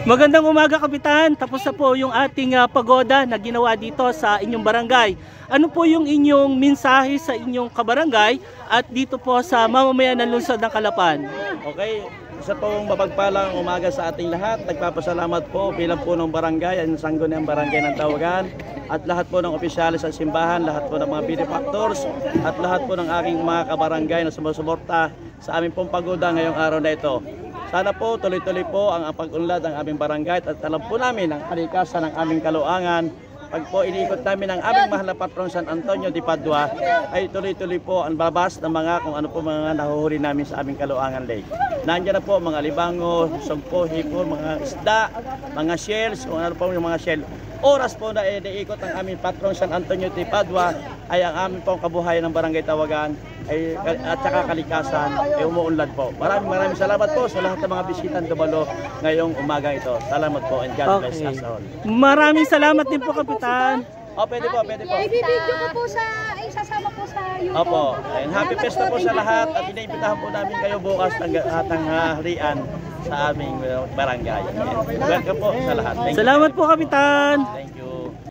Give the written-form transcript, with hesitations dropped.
Magandang umaga, Kapitan. Tapos na po yung ating pagoda na ginawa dito sa inyong barangay. Ano po yung inyong mensahe sa inyong kabarangay at dito po sa mamamayan ng lungsod ng Calapan? Okay, isa pong mapagpalang umaga sa ating lahat. Nagpapasalamat po bilang po ng barangay, ang sangguniang barangay ng Tawagan, at lahat po ng opisyalis sa simbahan, lahat po ng mga benefactors, at lahat po ng aking mga kabarangay na sumusuporta sa aming pong pagoda ngayong araw na ito. Sana po tuloy-tuloy po ang pag-unlad ng aming barangay at alam po namin ang kalikasan ng aming Caloocangan. Pag po iniikot namin ang aming mahal na patron San Antonio de Padua, ay tuloy-tuloy po ang babas ng mga kung ano po mga nahuhuli namin sa aming Caloocangan Lake. Nandiyan na po mga libango, sumpo, hipon, mga isda, mga shells, kung ano po yung mga shell. Oras po na iniikot ang aming patron San Antonio de Padua ay ang aming pong kabuhayan ng Barangay Tawagan at saka kalikasan ay umuunlad po. Maraming salamat po sa lahat ng mga bisitang dumalo ngayong umaga ito. Salamat po and God bless us all. Maraming salamat din po, Kapitan. Pwede po. I-video ko po isasama po sa YouTube. Opo. And happy festa po sa lahat at iniimbitahan po namin kayo bukas ng harian sa aming barangay. Welcome po sa lahat. Salamat po, Kapitan. Thank you.